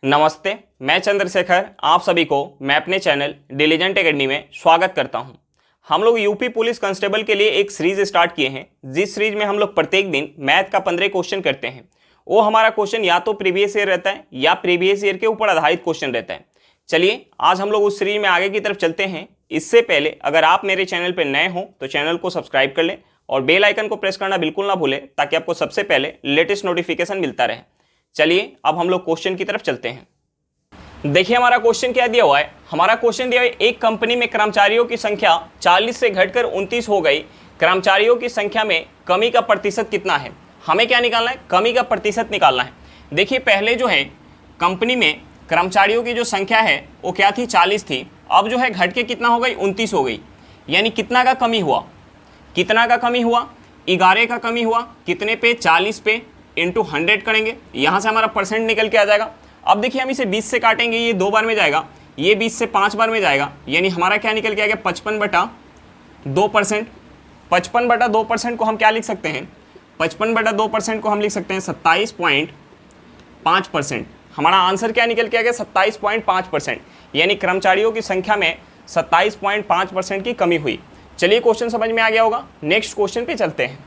नमस्ते, मैं चंद्रशेखर आप सभी को मैं अपने चैनल डिलीजेंट एकेडमी में स्वागत करता हूं। हम लोग यूपी पुलिस कांस्टेबल के लिए एक सीरीज स्टार्ट किए हैं, जिस सीरीज में हम लोग प्रत्येक दिन मैथ का 15 क्वेश्चन करते हैं। वो हमारा क्वेश्चन या तो प्रीवियस ईयर रहता है या प्रीवियस ईयर के ऊपर आधारित क्वेश्चन रहता है। चलिए आज हम लोग उस सीरीज में आगे की तरफ चलते हैं। इससे पहले अगर आप मेरे चैनल पर नए हो तो चैनल को सब्सक्राइब कर लें और बेल आइकन को प्रेस करना बिल्कुल ना भूलें, ताकि आपको सबसे पहले लेटेस्ट नोटिफिकेशन मिलता रहे। चलिए अब हम लोग क्वेश्चन की तरफ चलते हैं। देखिए हमारा क्वेश्चन क्या दिया हुआ है। हमारा क्वेश्चन दिया हुआ है, एक कंपनी में कर्मचारियों की संख्या 40 से घटकर 29 हो गई। कर्मचारियों की संख्या में कमी का प्रतिशत कितना है। हमें क्या निकालना है, कमी का प्रतिशत निकालना है। देखिए पहले जो है कंपनी में कर्मचारियों की जो संख्या है वो क्या थी, 40 थी। अब जो है घट के कितना हो गई, 29 हो गई। यानी कितना का कमी हुआ, कितना का कमी हुआ, 11 का कमी हुआ। कितने पे, 40 पे इंटू 100 करेंगे, यहाँ से हमारा परसेंट निकल के आ जाएगा। अब देखिए हम इसे 20 से काटेंगे, ये 2 बार में जाएगा, ये 20 से 5 बार में जाएगा। यानी हमारा क्या निकल के आ गया, 55/2%। 55/2% को हम क्या लिख सकते हैं, 55/2% को हम लिख सकते हैं 27.5%। हमारा आंसर क्या निकल के आ गया, 27.5%। यानी कर्मचारियों की संख्या में 27.5% की कमी हुई। चलिए क्वेश्चन समझ में आ गया होगा। नेक्स्ट क्वेश्चन पे चलते हैं।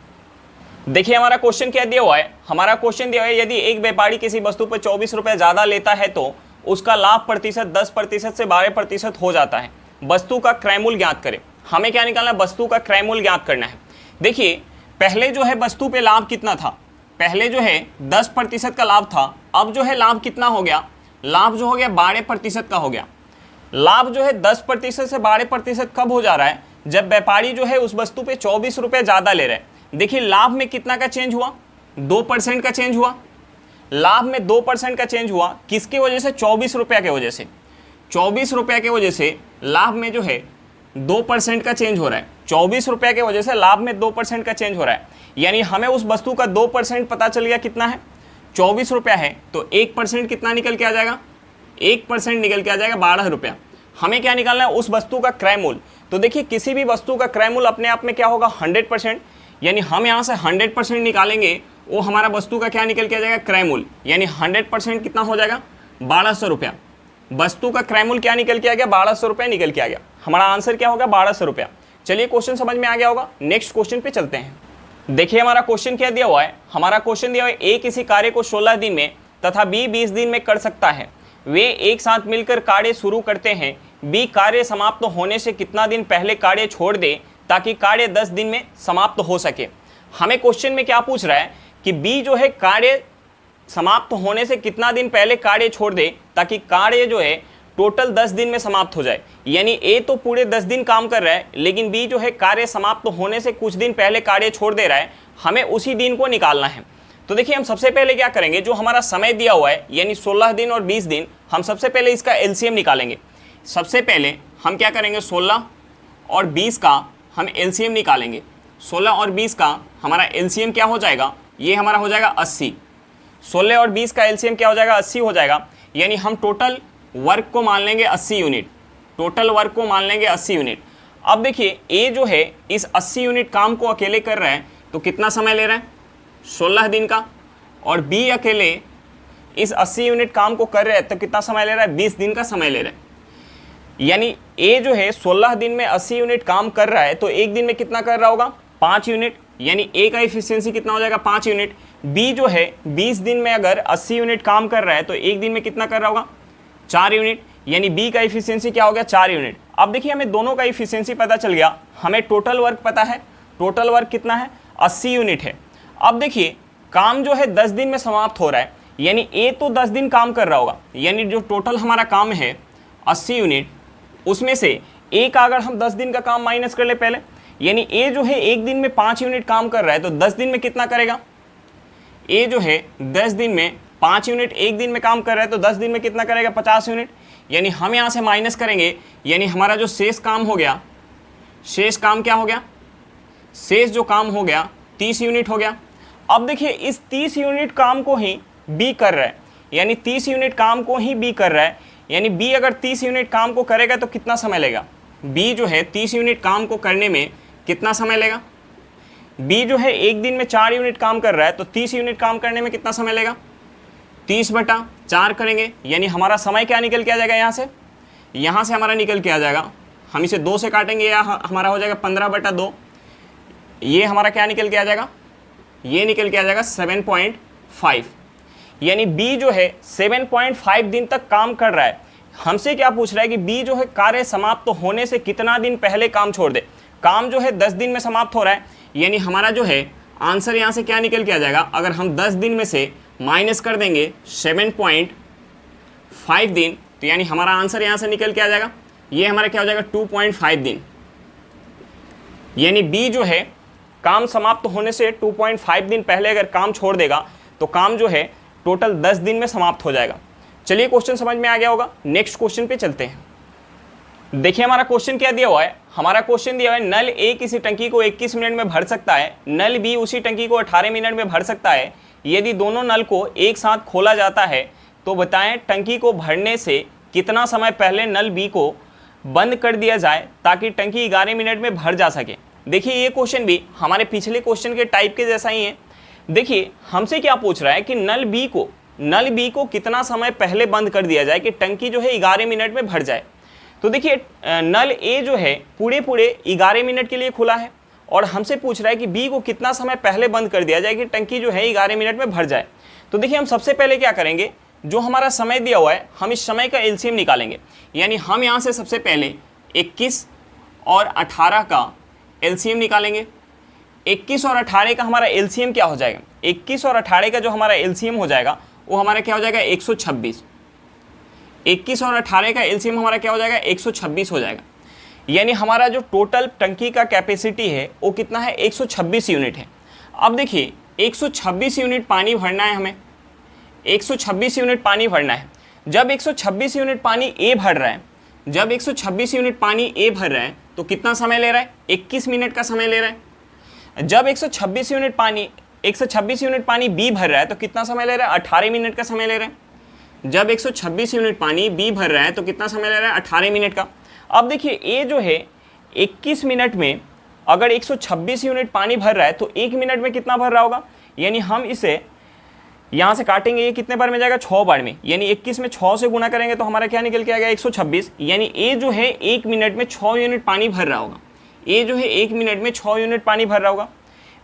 देखिए हमारा क्वेश्चन क्या दिया हुआ है। हमारा क्वेश्चन दिया हुआ है, यदि एक व्यापारी किसी वस्तु पर 24 रुपये ज़्यादा लेता है तो उसका लाभ प्रतिशत 10% से 12% हो जाता है। वस्तु का क्रय मूल्य ज्ञात करें। हमें क्या निकालना है, वस्तु का क्रय मूल्य ज्ञात करना है। देखिए पहले जो है वस्तु पे लाभ कितना था, पहले जो है 10% का लाभ था। अब जो है लाभ कितना हो गया, लाभ जो हो गया 12% का हो गया। लाभ जो है 10% से 12% कब हो जा रहा है, जब व्यापारी जो है उस वस्तु पे 24 रुपये ज़्यादा ले रहे हैं। देखिए लाभ में कितना का चेंज हुआ, 2% का चेंज हुआ। लाभ में 2% का चेंज हुआ, किसकी वजह से, 24 रुपये के वजह से। 24 रुपये के वजह से लाभ में जो है 2% का चेंज हो रहा है। 24 रुपये के वजह से लाभ में 2% का चेंज हो रहा है। यानी हमें उस वस्तु का 2% पता चल गया कितना है, 24 रुपया है। तो 1% कितना निकल के आ जाएगा, 1% निकल के आ जाएगा 12 रुपया। हमें क्या निकालना है, उस वस्तु का क्रय मूल्य। तो देखिए किसी भी वस्तु का क्रय मूल्य अपने आप में क्या होगा, 100%। यानी हम यहाँ से 100% निकालेंगे, वो हमारा वस्तु का क्या निकल के आ जाएगा, क्रय मूल्य। यानी 100% कितना हो जाएगा, 1200 रुपया। वस्तु का क्रय मूल्य क्या निकल के आ गया, 1200 रुपया निकल के आ गया। हमारा आंसर क्या होगा, 1200 रुपया। चलिए क्वेश्चन समझ में आ गया होगा। नेक्स्ट क्वेश्चन पे चलते हैं। देखिए हमारा क्वेश्चन क्या दिया हुआ है। हमारा क्वेश्चन दिया हुआ है, ए किसी कार्य को 16 दिन में तथा बी 20 दिन में कर सकता है। वे एक साथ मिलकर कार्य शुरू करते हैं। बी कार्य समाप्त होने से कितना दिन पहले कार्य छोड़ दे ताकि कार्य 10 दिन में समाप्त हो सके। हमें क्वेश्चन में क्या पूछ रहा है कि बी जो है कार्य समाप्त होने से कितना दिन पहले कार्य छोड़ दे ताकि कार्य जो है टोटल 10 दिन में समाप्त हो जाए। यानी ए तो पूरे 10 दिन काम कर रहा है, लेकिन बी जो है कार्य समाप्त होने से कुछ दिन पहले कार्य छोड़ दे रहा है। हमें उसी दिन को निकालना है। तो देखिए हम सबसे पहले क्या करेंगे, जो हमारा समय दिया हुआ है यानी 16 दिन और 20 दिन, हम सबसे पहले इसका एलसीएम निकालेंगे। सबसे पहले हम क्या करेंगे, 16 और 20 का हम एलसीएम निकालेंगे। 16 और 20 का हमारा एलसीएम क्या हो जाएगा, ये हमारा हो जाएगा 80। 16 और 20 का एलसीएम क्या हो जाएगा, 80 हो जाएगा। यानी हम टोटल वर्क को मान लेंगे 80 यूनिट। टोटल वर्क को मान लेंगे 80 यूनिट। अब देखिए ए जो है इस 80 यूनिट काम को अकेले कर रहा है, तो कितना समय ले रहा है, 16 दिन का। और बी अकेले इस 80 यूनिट काम को कर रहे हैं, तो कितना समय ले रहा है, 20 दिन का समय ले रहा है। यानी ए जो है 16 दिन में 80 यूनिट काम कर रहा है, तो एक दिन में कितना कर रहा होगा, 5 यूनिट। यानी ए का एफिशिएंसी कितना हो जाएगा, 5 यूनिट। बी जो है 20 दिन में अगर 80 यूनिट काम कर रहा है, तो एक दिन में कितना कर रहा होगा, 4 यूनिट। यानी बी का एफिशिएंसी क्या हो गया, 4 यूनिट। अब देखिए हमें दोनों का एफिशिएंसी पता चल गया। हमें टोटल वर्क पता है, टोटल वर्क कितना है, 80 यूनिट है। अब देखिए काम जो है 10 दिन में समाप्त हो रहा है। यानी ए तो 10 दिन काम कर रहा होगा। यानी जो टोटल हमारा काम है 80 यूनिट, उसमें से ए का अगर हम 10 दिन का काम माइनस कर ले पहले, यानी ए जो है एक दिन में 5 यूनिट काम कर रहा है, तो 10 दिन में कितना करेगा, ए जो है 10 दिन में 5 यूनिट एक दिन में काम कर रहा है, तो 10 दिन में कितना करेगा, 50 यूनिट। यानी हम यहाँ से माइनस करेंगे, यानी हमारा जो शेष काम हो गया, शेष काम क्या हो गया, शेष जो काम हो गया 30 यूनिट हो गया। अब देखिए इस 30 यूनिट काम को ही बी कर रहा है। यानी 30 यूनिट काम को ही बी कर रहा है। यानी बी अगर 30 यूनिट काम को करेगा तो कितना समय लेगा, बी जो है 30 यूनिट काम को करने में कितना समय लेगा। बी जो है एक दिन में 4 यूनिट काम कर रहा है, तो 30 यूनिट काम करने में कितना समय लेगा, 30/4 करेंगे, यानी हमारा समय क्या निकल के आ जाएगा, यहाँ से हमारा निकल के आ जाएगा, हम इसे 2 से काटेंगे या हमारा हो जाएगा 15/2, ये हमारा क्या निकल के आ जाएगा, ये निकल के आ जाएगा 7.5। यानी बी जो है 7.5 दिन तक काम कर रहा है। हमसे क्या पूछ रहा है कि बी जो है कार्य समाप्त होने से कितना दिन पहले काम छोड़ दे। काम जो है 10 दिन में समाप्त हो रहा है, यानी हमारा जो है आंसर यहाँ से क्या निकल के आ जाएगा, अगर हम 10 दिन में से माइनस कर देंगे 7.5 दिन, तो यानी हमारा आंसर यहाँ से निकल के आ जाएगा, ये हमारा क्या हो जाएगा 2.5 दिन। यानी बी जो है काम समाप्त होने से 2.5 दिन पहले अगर काम छोड़ देगा तो काम जो है टोटल 10 दिन में समाप्त हो जाएगा। चलिए क्वेश्चन समझ में आ गया होगा, नेक्स्ट क्वेश्चन पे चलते हैं। देखिए हमारा क्वेश्चन क्या दिया हुआ है, हमारा क्वेश्चन दिया हुआ है नल ए किसी टंकी को 21 मिनट में भर सकता है, नल बी उसी टंकी को 18 मिनट में भर सकता है। यदि दोनों नल को एक साथ खोला जाता है तो बताएं टंकी को भरने से कितना समय पहले नल बी को बंद कर दिया जाए ताकि टंकी 11 मिनट में भर जा सके। देखिए ये क्वेश्चन भी हमारे पिछले क्वेश्चन के टाइप के जैसा ही है। देखिए हमसे क्या पूछ रहा है कि नल बी को कितना समय पहले बंद कर दिया जाए कि टंकी जो है 11 मिनट में भर जाए। तो देखिए नल ए जो है पूरे 11 मिनट के लिए खुला है और हमसे पूछ रहा है कि बी को कितना समय पहले बंद कर दिया जाए कि टंकी जो है 11 मिनट में भर जाए। तो देखिए हम सबसे पहले क्या करेंगे, जो हमारा समय दिया हुआ है हम इस समय का एलसीएम निकालेंगे। यानी हम यहाँ से सबसे पहले 21 और 18 का एलसीएम निकालेंगे। 21 और 18 का हमारा एलसीएम क्या हो जाएगा, 21 और 18 का जो हमारा एलसीएम हो जाएगा वो हमारा क्या हो जाएगा 126। 21 और 18 का एलसीएम हमारा क्या हो जाएगा 126 हो जाएगा। यानी हमारा जो टोटल टंकी का कैपेसिटी है वो कितना है 126 यूनिट है। अब देखिए 126 यूनिट पानी भरना है हमें, 126 यूनिट पानी भरना है। जब 126 यूनिट पानी ए भर रहा है, जब 126 यूनिट पानी ए भर रहा है तो कितना समय ले रहा है, 21 मिनट का समय ले रहा है। जब 126 यूनिट पानी बी भर रहा है तो कितना समय ले रहा है, 18 मिनट का समय ले रहा है। जब 126 यूनिट पानी बी भर रहा है तो कितना समय ले रहा है, 18 मिनट का। अब देखिए ए जो है 21 मिनट में अगर 126 यूनिट पानी भर रहा है तो 1 मिनट में कितना भर रहा होगा, यानी हम इसे यहाँ से काटेंगे, ये कितने बार में जाएगा 6 बार में, यानी 21 में 6 से गुना करेंगे तो हमारा क्या निकल के आ गया 126। यानी ए जो है 1 मिनट में 6 यूनिट पानी भर रहा होगा, ए जो है 1 मिनट में 6 यूनिट पानी भर रहा होगा।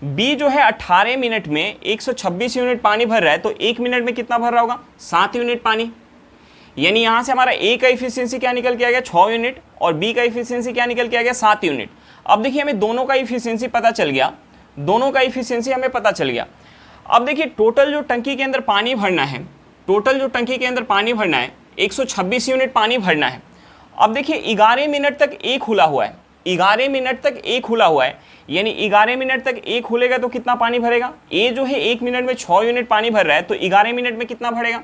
बी जो है 18 मिनट में 126 यूनिट पानी भर रहा है तो 1 मिनट में कितना भर रहा होगा, 7 यूनिट पानी। यानी यहाँ से हमारा ए का इफिशियंसी क्या निकल के आ गया 6 यूनिट और बी का इफिशियंसी क्या निकल के आ गया 7 यूनिट। अब देखिए हमें दोनों का इफिशियंसी पता चल गया, दोनों का इफिशियंसी हमें पता चल गया। अब देखिए टोटल जो टंकी के अंदर पानी भरना है, टोटल जो टंकी के अंदर पानी भरना है 126 यूनिट पानी भरना है। अब देखिए 11 मिनट तक ए खुला हुआ है, 11 मिनट तक ए खुला हुआ है, यानी 11 मिनट तक ए खुलेगा तो कितना पानी भरेगा, ए जो है 1 मिनट में 6 यूनिट पानी भर रहा है तो 11 मिनट में कितना भरेगा।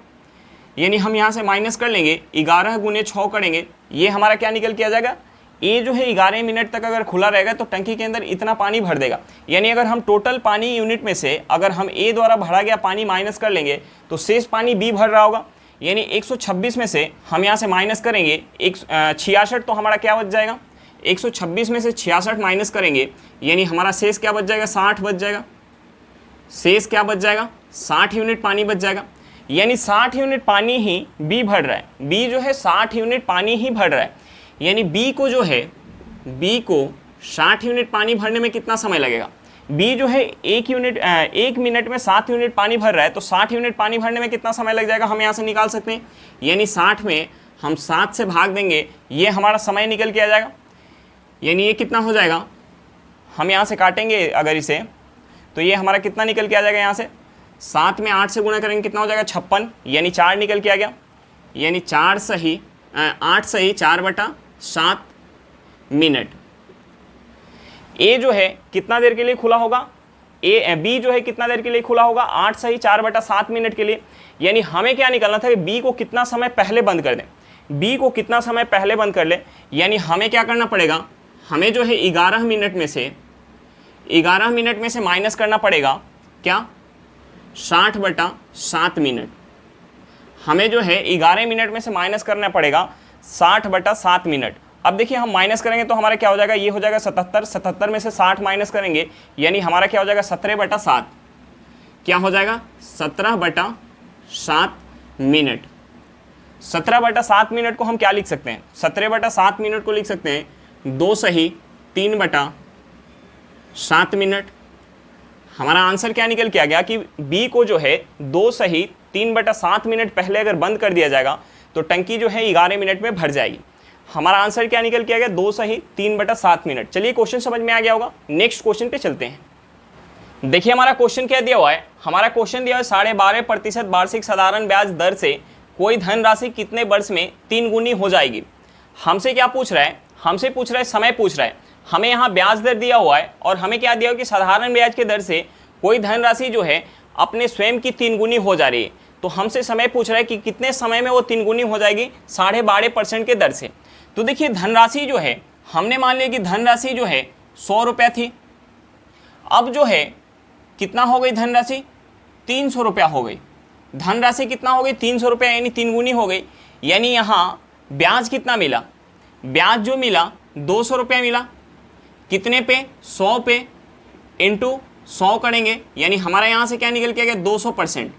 यानी हम यहाँ से माइनस कर लेंगे, 11 गुने 6 करेंगे, ये हमारा क्या निकल के आ जाएगा, ए जो है 11 मिनट तक अगर खुला रहेगा तो टंकी के अंदर इतना पानी भर देगा। यानी अगर हम टोटल पानी यूनिट में से अगर हम ए द्वारा भरा गया पानी माइनस कर लेंगे तो शेष पानी बी भर रहा होगा। यानी 126 में से हम यहाँ से माइनस करेंगे 66, तो हमारा क्या बच जाएगा, 126 में से 66 माइनस करेंगे, यानी हमारा शेष क्या बच जाएगा 60 बच जाएगा। शेष क्या बच जाएगा 60 यूनिट पानी बच जाएगा। यानी 60 यूनिट पानी ही बी भर रहा है, बी जो है 60 यूनिट पानी ही भर रहा है। यानी बी को जो है, बी को 60 यूनिट पानी भरने में कितना समय लगेगा, बी जो है 1 मिनट में 7 यूनिट पानी भर रहा है तो 60 यूनिट पानी भरने में कितना समय लग जाएगा हम यहाँ से निकाल सकते हैं। यानी 60 में हम 7 से भाग देंगे, ये हमारा समय निकल के आ जाएगा। यानी ये कितना हो जाएगा, हम यहाँ से काटेंगे अगर इसे तो ये हमारा कितना निकल के आ जाएगा, यहाँ से 7 में 8 से गुणा करेंगे कितना हो जाएगा 56, यानी 4 निकल के आ गया। यानी 8 सही 4/7 मिनट। ए जो है कितना देर के लिए खुला होगा, बी जो है कितना देर के लिए खुला होगा 8 सही 4/7 मिनट के लिए। यानी हमें क्या निकालना था कि बी को कितना समय पहले बंद कर दें, बी को कितना समय पहले बंद कर ले। यानी हमें क्या करना पड़ेगा, हमें जो है 11 मिनट में से माइनस करना पड़ेगा क्या 60/7 मिनट। हमें जो है 11 मिनट में से माइनस करना पड़ेगा 60/7 मिनट। अब देखिए हम माइनस करेंगे तो हमारा क्या हो जाएगा, ये हो जाएगा 77, 77 में से 60 माइनस करेंगे यानी हमारा क्या हो जाएगा 17/7, क्या हो जाएगा 17/7 मिनट। 17/7 मिनट को हम क्या लिख सकते हैं? 17/7 मिनट को लिख सकते हैं 2 सही 3/7 मिनट। हमारा आंसर क्या निकल के आ गया कि बी को जो है 2 सही 3/7 मिनट पहले अगर बंद कर दिया जाएगा तो टंकी जो है 11 मिनट में भर जाएगी। हमारा आंसर क्या निकल के आ गया? 2 सही 3/7 मिनट। चलिए क्वेश्चन समझ में आ गया होगा। नेक्स्ट क्वेश्चन पे चलते हैं। देखिए हमारा क्वेश्चन क्या दिया हुआ है। हमारा क्वेश्चन दिया है 12.5% वार्षिक साधारण ब्याज दर से कोई धनराशि कितने वर्ष में 3 गुनी हो जाएगी। हमसे क्या पूछ रहा है? हमसे पूछ रहा है, समय पूछ रहा है। हमें यहाँ ब्याज दर दिया हुआ है और हमें क्या दिया हुआ कि साधारण ब्याज के दर से कोई धनराशि जो है अपने स्वयं की 3 गुनी हो जा रही है। तो हमसे समय पूछ रहा है कि कितने समय में वो 3 गुनी हो जाएगी 12.5% के दर से। तो देखिए धनराशि जो है, हमने मान लिया कि धनराशि जो है 100 रुपया थी। अब जो है कितना हो गई धनराशि? 300 रुपया हो गई। धनराशि कितना हो गई? 300 रुपया, यानी 3 गुनी हो गई। यानी यहाँ ब्याज कितना मिला? ब्याज जो मिला 200 रुपया मिला। कितने पे? 100 पे इंटू 100 करेंगे, यानी हमारा यहाँ से क्या निकल के आ गया? 200%।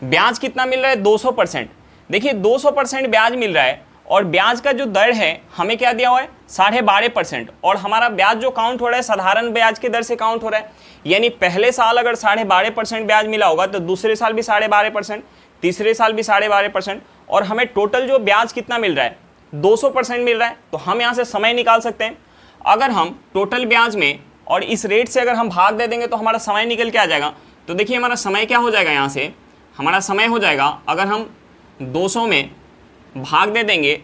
ब्याज कितना मिल रहा है? 200%। देखिए 200% ब्याज मिल रहा है और ब्याज का जो दर है हमें क्या दिया हुआ है? 12.5%। और हमारा ब्याज जो काउंट हो रहा है साधारण ब्याज के दर से काउंट हो रहा है। यानी पहले साल अगर 12.5% ब्याज मिला होगा तो दूसरे साल भी 12.5%, तीसरे साल भी 12.5%, और हमें टोटल जो ब्याज कितना मिल रहा है? 200% मिल रहा है। तो हम यहाँ से समय निकाल सकते हैं। अगर हम टोटल ब्याज में और इस रेट से अगर हम भाग दे देंगे तो हमारा समय निकल के आ जाएगा। तो देखिए हमारा समय क्या हो जाएगा? यहाँ से हमारा समय हो जाएगा, अगर हम 200 में भाग दे देंगे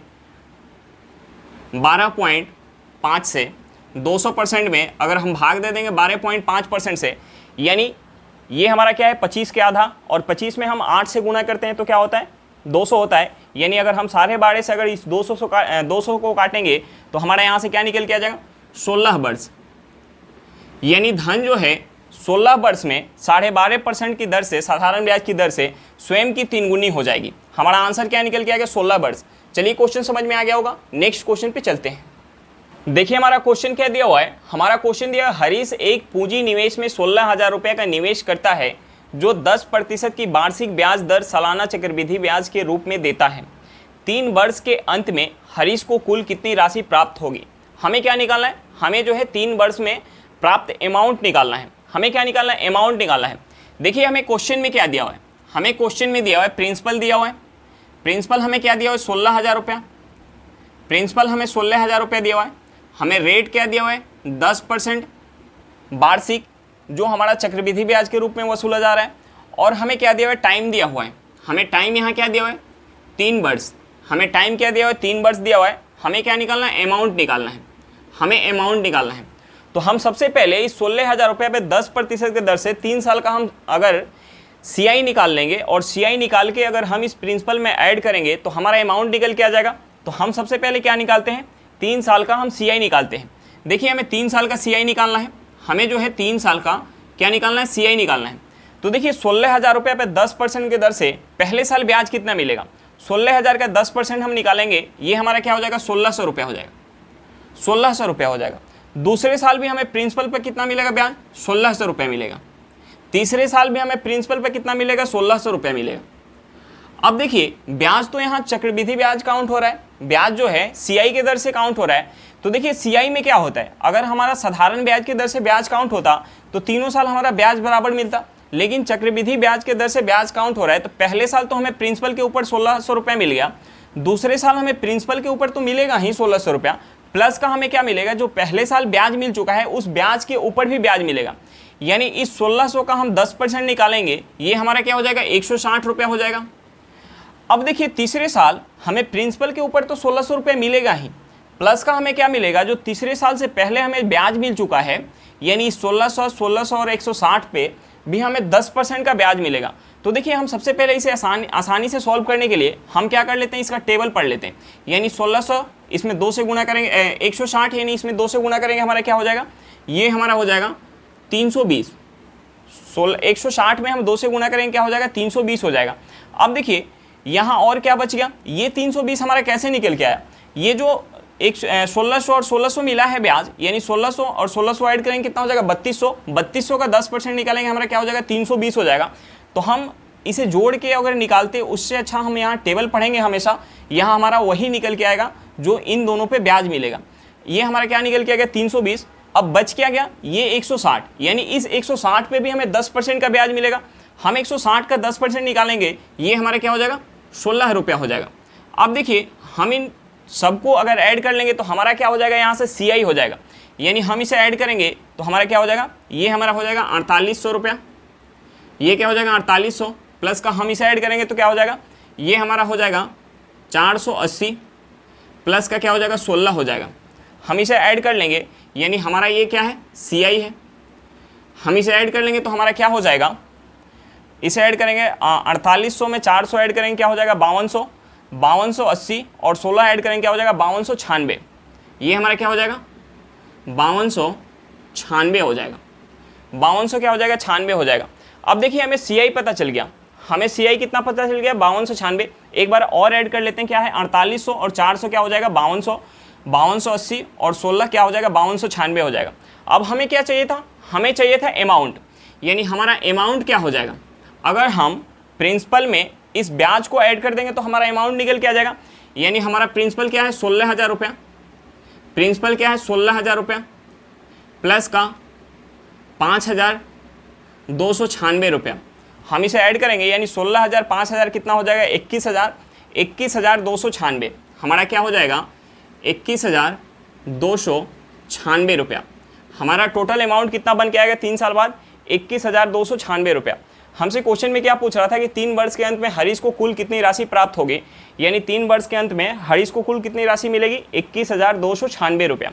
12.5 से, 200% में अगर हम भाग दे देंगे 12.5% से, यानी ये हमारा क्या है? 25 के आधा, और 25 में हम 8 से गुना करते हैं तो क्या होता है? 200 होता है। यानी अगर हम 12.5 से अगर इस 200 को काटेंगे तो हमारा यहाँ से क्या निकल के आ जाएगा? 16 वर्ष। यानी धन जो है 16 वर्ष में 12.5% की दर से, साधारण ब्याज की दर से स्वयं की 3 गुनी हो जाएगी। हमारा आंसर क्या निकल के आ गया? 16 वर्ष। चलिए क्वेश्चन समझ में आ गया होगा। नेक्स्ट क्वेश्चन पे चलते हैं। देखिए हमारा क्वेश्चन क्या दिया हुआ है। हमारा क्वेश्चन दिया है हरीश एक पूंजी निवेश में 16,000 रुपये का निवेश करता है जो 10% की वार्षिक ब्याज दर सालाना चक्रवृद्धि ब्याज के रूप में देता है। 3 वर्ष के अंत में हरीश को कुल कितनी राशि प्राप्त होगी। हमें क्या निकालना है? हमें जो है 3 वर्ष में प्राप्त अमाउंट निकालना है। हमें क्या निकालना है? अमाउंट निकालना है। देखिए हमें क्वेश्चन में क्या दिया हुआ है? हमें क्वेश्चन में दिया हुआ है प्रिंसिपल दिया हुआ है। प्रिंसिपल हमें क्या दिया हुआ है? 16,000 रुपया। प्रिंसिपल हमें 16,000 रुपया दिया हुआ है। हमें रेट क्या दिया हुआ है? 10% वार्षिक, जो हमारा चक्रवृद्धि ब्याज के रूप में वसूला जा रहा है। और हमें क्या दिया हुआ है? टाइम दिया हुआ है। हमें टाइम यहाँ क्या दिया हुआ है? 3 वर्ष। हमें टाइम क्या दिया हुआ है? 3 वर्ष दिया हुआ है। हमें क्या निकालना है? अमाउंट निकालना है। हमें अमाउंट निकालना है। तो हम सबसे पहले इस 16,000 रुपये पे 10% के दर से 3 साल का हम अगर CI निकाल लेंगे और CI निकाल के अगर हम इस प्रिंसिपल में ऐड करेंगे तो हमारा अमाउंट निकल के आ जाएगा। तो हम सबसे पहले क्या निकालते हैं? 3 साल का हम CI निकालते हैं। देखिए हमें 3 साल का CI निकालना है। हमें जो है 3 साल का क्या निकालना है? CI निकालना है। तो देखिए 16,000 रुपये पे 10% के दर से पहले साल ब्याज कितना मिलेगा? 16,000 का 10% हम निकालेंगे, ये हमारा क्या हो जाएगा? 1,600 रुपया हो जाएगा। 1,600 रुपया हो जाएगा। दूसरे साल भी हमें प्रिंसिपल पे कितना मिलेगा ब्याज? 1,600 रुपये मिलेगा। तीसरे साल भी हमें प्रिंसिपल पे कितना मिलेगा? 1,600 रुपये मिलेगा। अब देखिए ब्याज तो यहाँ चक्रवृद्धि ब्याज काउंट हो रहा है, ब्याज जो है CI के दर से काउंट हो रहा है। तो देखिए CI में क्या होता है? अगर हमारा साधारण ब्याज के दर से ब्याज काउंट होता तो तीनों साल हमारा ब्याज बराबर मिलता, लेकिन चक्रवृद्धि ब्याज के दर से ब्याज काउंट हो रहा है। तो पहले साल तो हमें प्रिंसिपल के ऊपर 1,600 रुपया मिल गया, दूसरे साल हमें प्रिंसिपल के ऊपर तो मिलेगा ही 1,600 रुपया, प्लस का हमें क्या मिलेगा? जो पहले साल ब्याज मिल चुका है उस ब्याज के ऊपर भी ब्याज मिलेगा। यानी इस 1,600 का हम 10% निकालेंगे, ये हमारा क्या हो जाएगा? 160 रुपया हो जाएगा। अब देखिए तीसरे साल हमें प्रिंसिपल के ऊपर तो 1,600 रुपये मिलेगा ही, प्लस का हमें क्या मिलेगा? जो तीसरे साल से पहले हमें ब्याज मिल चुका है, यानी 1,600, 1,600 और 160 पे भी हमें 10% का ब्याज मिलेगा। तो देखिए हम सबसे पहले इसे आसानी से सॉल्व करने के लिए हम क्या कर लेते हैं? इसका टेबल पढ़ लेते हैं। यानी 1,600 इसमें 2 से गुणा करेंगे, 160 यानी इसमें 2 से गुणा करेंगे, हमारा क्या हो जाएगा? ये हमारा हो जाएगा 320। 160 में हम 2 से गुणा करेंगे, क्या हो जाएगा? 320 हो जाएगा। अब देखिए यहाँ और क्या बच गया? ये 320 हमारा कैसे निकल के आया? ये जो 1,600 और 1,600 मिला है ब्याज, यानी 1,600 और 1,600 ऐड करेंगे कितना हो जाएगा? 3,200। 3,200 का 10% निकालेंगे, हमारा क्या हो जाएगा? 320 हो जाएगा। तो हम इसे जोड़ के अगर निकालते उससे अच्छा हम यहाँ टेबल पढ़ेंगे हमेशा, यहाँ हमारा वही निकल के आएगा जो इन दोनों पे ब्याज मिलेगा। ये हमारा क्या निकल के आ गया 320, अब बच क्या गया ये 160, यानी इस 160 पे भी हमें 10% का ब्याज मिलेगा। हम 160 का 10% निकालेंगे, ये हमारा क्या हो जाएगा 16 रुपया हो जाएगा। अब देखिए हम इन सबको अगर ऐड कर लेंगे तो हमारा क्या हो जाएगा, यहाँ से CI हो जाएगा, यानी हम इसे ऐड करेंगे तो हमारा क्या हो जाएगा, ये हमारा हो जाएगा 4800 रुपया, ये क्या हो जाएगा 4800 प्लस का हम इसे ऐड करेंगे तो क्या हो जाएगा, ये हमारा हो जाएगा 480 प्लस का क्या हो जाएगा 16 हो जाएगा। हम इसे ऐड कर लेंगे यानी हमारा ये क्या है CI है, हम इसे ऐड कर लेंगे तो हमारा क्या हो जाएगा, इसे ऐड करेंगे 4800 में 400 ऐड करेंगे क्या हो जाएगा 5200, 5280 और 16 ऐड करेंगे क्या हो जाएगा 5296, ये हमारा क्या हो जाएगा 5296 हो जाएगा, 5200 क्या हो जाएगा 96 हो जाएगा। अब देखिए हमें CI पता चल गया, हमें CI कितना पता चल गया 5296, एक बार और ऐड कर लेते हैं क्या है 4800 और 400 क्या हो जाएगा 5200, 5280 और 16 क्या हो जाएगा 5296 हो जाएगा। अब हमें क्या चाहिए था, हमें चाहिए था अमाउंट, यानी हमारा अमाउंट क्या हो जाएगा, अगर हम प्रिंसिपल में इस ब्याज को ऐड कर देंगे तो हमारा अमाउंट निकल के आ जाएगा, यानी हमारा प्रिंसिपल क्या है 16,000 रुपया, प्रिंसिपल क्या है 16,000 रुपया प्लस का 5,296 रुपया, हम इसे ऐड करेंगे यानी 16,000 5,000 कितना हो जाएगा 21,000, 21,296 हमारा क्या हो जाएगा 21,296 रुपया। हमारा टोटल अमाउंट कितना बन के आएगा 3 साल बाद 21,296 रुपया। हमसे क्वेश्चन में क्या पूछ रहा था कि 3 वर्ष के अंत में हरीश को कुल कितनी राशि प्राप्त होगी, यानी 3 वर्ष के अंत में हरीश को कुल कितनी राशि मिलेगी 21,296 रुपया।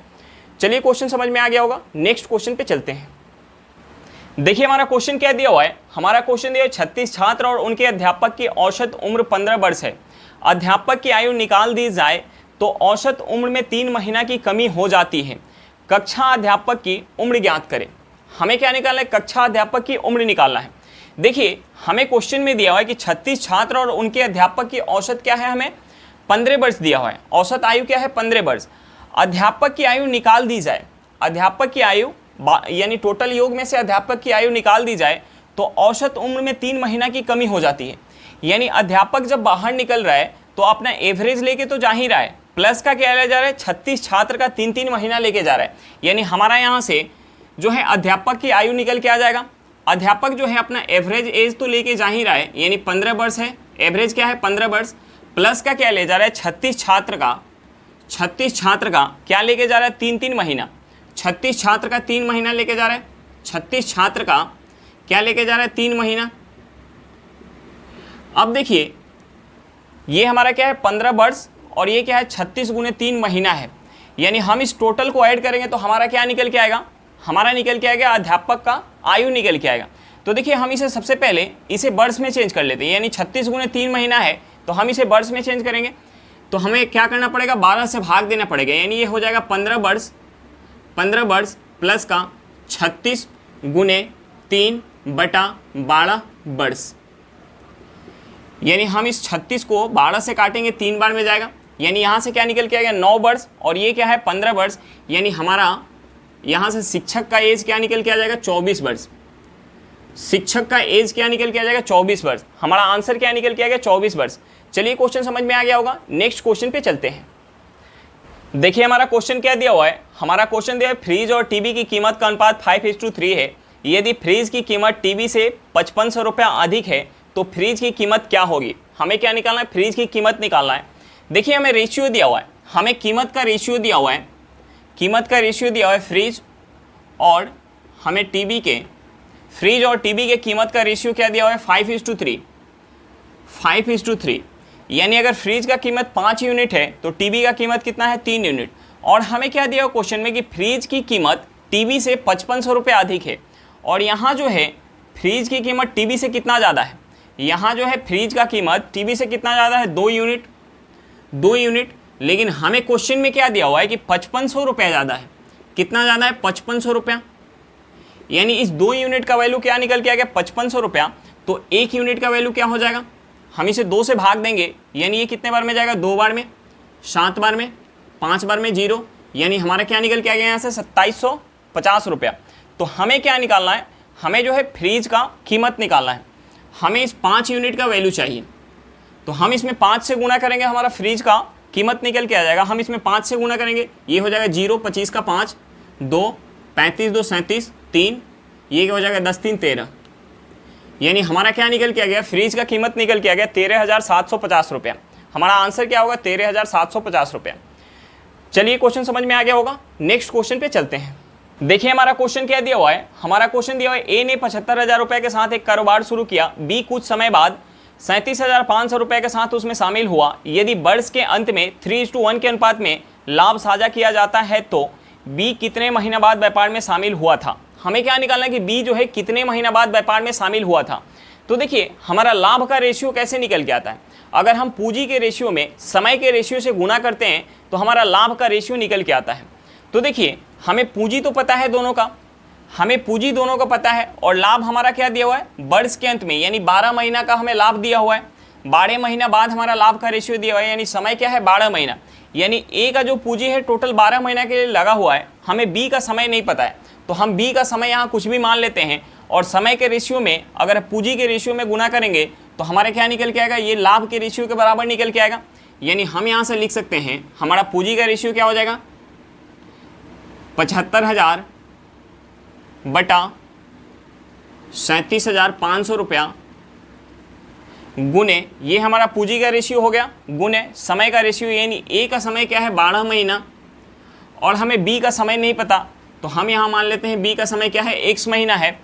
चलिए क्वेश्चन समझ में आ गया होगा, नेक्स्ट क्वेश्चन पे चलते हैं। देखिए हमारा क्वेश्चन क्या दिया हुआ है, हमारा क्वेश्चन दिया है 36 छात्र और उनके अध्यापक की औसत उम्र 15 वर्ष है। अध्यापक की आयु निकाल दी जाए तो औसत उम्र में 3 महीना की कमी हो जाती है। कक्षा अध्यापक की उम्र ज्ञात करें। हमें क्या निकालना है, कक्षा अध्यापक की उम्र निकालना है। देखिए हमें क्वेश्चन में दिया हुआ है कि 36 छात्र और उनके अध्यापक की औसत क्या है, हमें 15 वर्ष दिया हुआ है, औसत आयु क्या है 15 वर्ष। अध्यापक की आयु निकाल दी जाए, अध्यापक की आयु यानी टोटल योग में से अध्यापक की आयु निकाल दी जाए तो औसत उम्र में 3 महीना की कमी हो जाती है। यानी अध्यापक जब बाहर निकल रहा है तो अपना एवरेज लेके तो जा ही रहा है, प्लस का क्या ले जा रहा है 36 छात्र का 3-3 महीना लेके जा रहा है, यानी हमारा यहाँ से जो है अध्यापक की आयु निकल के आ जाएगा। अध्यापक जो है अपना एवरेज एज तो लेके जा ही रहा है, यानी 15 वर्ष है, एवरेज क्या है 15 वर्ष, प्लस का क्या ले जा रहा है 36 छात्र का क्या लेके जा रहा है 3-3 महीना, 36 छात्र का 3 महीना लेके जा रहा है, 36 छात्र का क्या लेके जा रहा है 3 महीना। अब देखिए ये हमारा क्या है 15 वर्ष और ये क्या है 36 गुने 3 महीना है, यानी हम इस टोटल को ऐड करेंगे तो हमारा क्या निकल के आएगा, हमारा निकल के आएगा अध्यापक का आयु निकल के आएगा। तो देखिए हम इसे सबसे पहले इसे वर्ष में चेंज कर लेते हैं, यानी 36 गुने 3 महीना है तो हम इसे वर्ष में चेंज करेंगे तो हमें क्या करना पड़ेगा 12 से भाग देना पड़ेगा, यानी ये हो जाएगा 15 वर्ष प्लस का 36 गुने 3/12 वर्ष, यानी हम इस 36 को 12 से काटेंगे 3 बार में जाएगा, यानी यहाँ से क्या निकल के आएगा 9 वर्ष और ये क्या है 15 वर्ष, यानी हमारा यहाँ से शिक्षक का एज क्या निकल के आ जाएगा 24 वर्ष, शिक्षक का एज क्या निकल के आ जाएगा 24 वर्ष। हमारा आंसर क्या निकल के आ गया 24 वर्ष। चलिए क्वेश्चन समझ में आ गया होगा, नेक्स्ट क्वेश्चन पे चलते हैं। देखिए हमारा क्वेश्चन क्या दिया हुआ है, हमारा क्वेश्चन दिया है फ्रिज और टीवी की कीमत का अनुपात 5:3 है। यदि फ्रिज की कीमत टीवी से 5500 रुपया अधिक है तो फ्रिज की कीमत क्या होगी। हमें क्या निकालना है, फ्रिज की कीमत निकालना है। देखिए हमें रेशियो दिया हुआ है, हमें कीमत का रेशियो दिया हुआ है, कीमत का रेशियो दिया हुआ है फ्रिज और हमें टीवी के, फ्रिज और टीवी के कीमत का रेशियो क्या दिया हुआ है 5:3, यानी अगर फ्रिज का कीमत 5 यूनिट है तो टीवी का कीमत कितना है 3 यूनिट। और हमें क्या दिया हुआ क्वेश्चन में कि फ्रिज की कीमत टीवी से 5500 रुपये अधिक है और यहाँ जो है फ्रिज की कीमत टीवी से कितना ज़्यादा है, यहाँ जो है फ्रिज का कीमत टीवी से कितना ज़्यादा है 2 यूनिट, लेकिन हमें क्वेश्चन में क्या दिया हुआ है कि 5500 रुपया ज़्यादा है। कितना ज़्यादा है 5500 रुपया, यानी इस 2 यूनिट का वैल्यू क्या निकल के आ गया 5500 रुपया, तो 1 यूनिट का वैल्यू क्या हो जाएगा, हम इसे 2 से भाग देंगे, यानी ये कितने बार में जाएगा 2 बार में, 7 बार में, 5 बार में 0, यानी हमारा क्या निकल के आ गया यहाँ से 2750 रुपया। तो हमें क्या निकालना है, हमें जो है फ्रिज का कीमत निकालना है। हमें इस 5 यूनिट का वैल्यू चाहिए, तो हम इसमें 5 से गुणा करेंगे, हमारा फ्रिज का कीमत निकल के आ जाएगा। हम इसमें 5 से गुणा करेंगे, ये हो जाएगा 0, 25 का 5, 2, 35, 2, 37, 3, ये हो जाएगा 10, 3, 13। यानी हमारा क्या निकल के आ गया, फ्रिज का कीमत निकल के आ गया 13,750 रुपया। हमारा आंसर क्या होगा, 13,750 रुपया। चलिए क्वेश्चन समझ में आ गया होगा। नेक्स्ट क्वेश्चन पे चलते हैं। देखिए हमारा क्वेश्चन क्या दिया हुआ है। हमारा क्वेश्चन दिया हुआ है, ए ने 75,000 रुपए के साथ एक कारोबार शुरू किया, बी कुछ समय बाद 37,500 रुपए के साथ उसमें शामिल हुआ। यदि वर्ष के अंत में 3:1 के अनुपात में लाभ साझा किया जाता है तो बी कितने महीना बाद व्यापार में शामिल हुआ था। हमें क्या निकालना है कि बी जो है कितने महीना बाद व्यापार में शामिल हुआ था। तो देखिए हमारा लाभ का रेशियो कैसे निकल के आता है, अगर हम पूंजी के रेशियो में समय के रेशियो से गुणा करते हैं तो हमारा लाभ का रेशियो निकल के आता है। तो देखिए हमें पूंजी तो पता है दोनों का, हमें पूंजी दोनों का पता है, और लाभ हमारा क्या दिया हुआ है, वर्ष के अंत में, यानी 12 महीना का हमें लाभ दिया हुआ है। 12 महीना बाद हमारा लाभ का रेशियो दिया हुआ है, यानी समय क्या है 12 महीना। यानी ए का जो पूंजी है टोटल 12 महीना के लिए लगा हुआ है, हमें बी का समय नहीं पता है, तो हम बी का समय यहाँ कुछ भी मान लेते हैं, और समय के रेशियो में अगर पूंजी के रेशियो में गुना करेंगे तो हमारा क्या निकल के आएगा, ये लाभ के रेशियो के बराबर निकल के आएगा। यानी हम यहाँ से लिख सकते हैं हमारा पूंजी का रेशियो क्या हो जाएगा, 75,000 बटा 37,500 रुपया गुने, ये हमारा पूंजी का रेशियो हो गया, गुने समय का रेशियो, यानी ए का समय क्या है 12 महीना, और हमें बी का समय नहीं पता, तो हम यहाँ मान लेते हैं बी का समय क्या है x महीना है।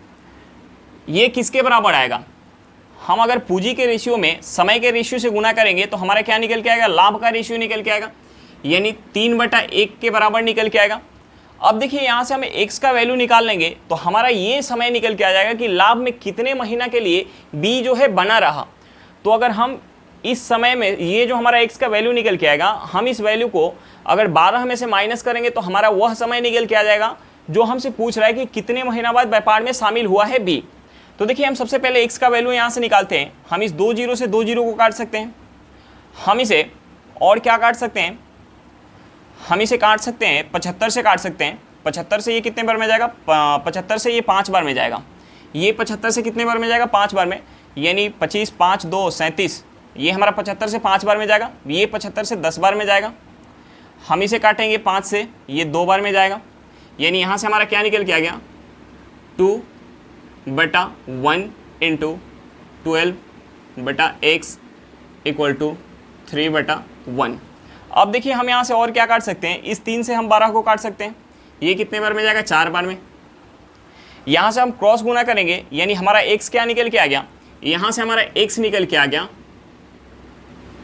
ये किसके बराबर आएगा, हम अगर पूंजी के रेशियो में समय के रेशियो से गुना करेंगे तो हमारा क्या निकल के आएगा, लाभ का रेशियो निकल के आएगा, यानी 3/1 के बराबर निकल के आएगा। अब देखिए यहाँ से हमें x का वैल्यू निकाल लेंगे तो हमारा ये समय निकल के आ जाएगा कि लाभ में कितने महीना के लिए b जो है बना रहा। तो अगर हम इस समय में ये जो हमारा x का वैल्यू निकल के आएगा, हम इस वैल्यू को अगर 12 में से माइनस करेंगे तो हमारा वह समय निकल के आ जाएगा जो हमसे पूछ रहा है कि कितने महीना बाद व्यापार में शामिल हुआ है b। तो देखिए हम सबसे पहले x का वैल्यू यहाँ से निकालते हैं। हम इस 2 जीरो से 2 जीरो को काट सकते हैं, हम इसे और क्या काट सकते हैं, हम इसे काट सकते हैं 75 से काट सकते हैं। 75 से ये कितने बार में जाएगा, 75 से ये 5 बार में जाएगा, ये 75 से कितने बार में जाएगा, 5 बार में, यानी 25, 5, 2, 37, ये हमारा 75 से 5 बार में जाएगा, ये 75 से 10 बार में जाएगा। हम इसे काटेंगे 5 से, ये 2 बार में जाएगा, यानी यहाँ से हमारा क्या निकल के आ गया 2/1 × 12/x = 3/1। अब देखिए हम यहाँ से और क्या काट सकते हैं, इस 3 से हम 12 को काट सकते हैं, ये कितने बार में जाएगा 4 बार में। यहाँ से हम क्रॉस गुना करेंगे, यानी हमारा x क्या निकल के आ गया, यहाँ से हमारा x निकल के आ गया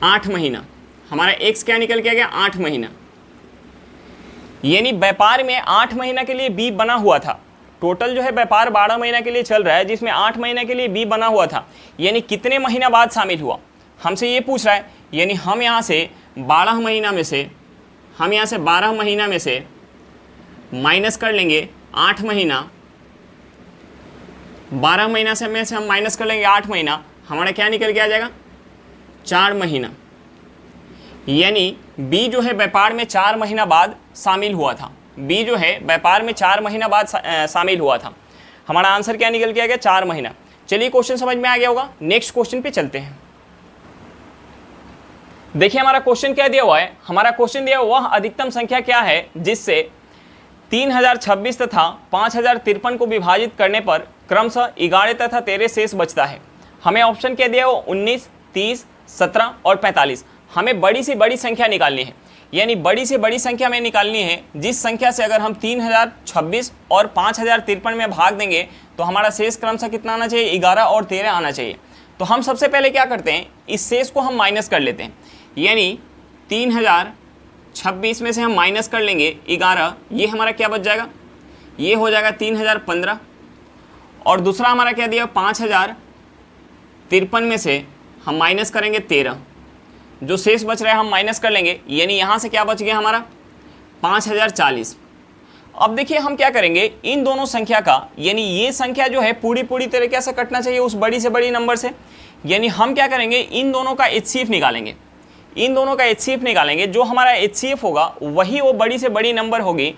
8 महीना, हमारा x क्या निकल के आ गया 8 महीना। यानी व्यापार में 8 महीना के लिए b बना हुआ था। टोटल जो है व्यापार 12 महीना के लिए चल रहा है, जिसमें 8 महीना के लिए b बना हुआ था, यानी कितने महीना बाद शामिल हुआ हमसे ये पूछ रहा है। यानी हम यहाँ से 12 महीना में से, हम यहाँ से 12 महीना में से माइनस कर लेंगे 8 महीना, 12 महीना से में से हम माइनस कर लेंगे 8 महीना, हमारा क्या निकल के आ जाएगा 4 महीना। यानी बी जो है व्यापार में 4 महीना बाद शामिल हुआ था, बी जो है व्यापार में 4 महीना बाद शामिल हुआ था। हमारा आंसर क्या निकल के आ गया 4 महीना। चलिए क्वेश्चन समझ में आ गया होगा। नेक्स्ट क्वेश्चन पे चलते हैं। देखिए हमारा क्वेश्चन क्या दिया हुआ है। हमारा क्वेश्चन दिया हुआ वह अधिकतम संख्या क्या है जिससे 3026 तथा 5053 को विभाजित करने पर क्रमशः 11 तथा 13 शेष बचता है। हमें ऑप्शन क्या दिया हुआ 19, 30, 17 और 45। हमें बड़ी से बड़ी संख्या निकालनी है, यानी बड़ी से बड़ी संख्या में निकालनी है जिस संख्या से अगर हम 3026 और 5053 में भाग देंगे तो हमारा शेष क्रमशः कितना आना चाहिए 11 और 13 आना चाहिए। तो हम सबसे पहले क्या करते हैं, इस शेष को हम माइनस कर लेते हैं, यानी 3026 में से हम माइनस कर लेंगे 11, ये हमारा क्या बच जाएगा, ये हो जाएगा 3015। और दूसरा हमारा क्या दिया 5053 में से हम माइनस करेंगे 13, जो शेष बच रहा है हम माइनस कर लेंगे, यानी यहाँ से क्या बच गया हमारा 5040। अब देखिए हम क्या करेंगे, इन दोनों संख्या का, यानी ये संख्या जो है पूरी तरीके से कटना चाहिए उस बड़ी से बड़ी नंबर से, यानी हम क्या करेंगे इन दोनों का HCF निकालेंगे। इन दोनों का HCF निकालेंगे, जो हमारा HCF होगा वही वो बड़ी से बड़ी नंबर होगी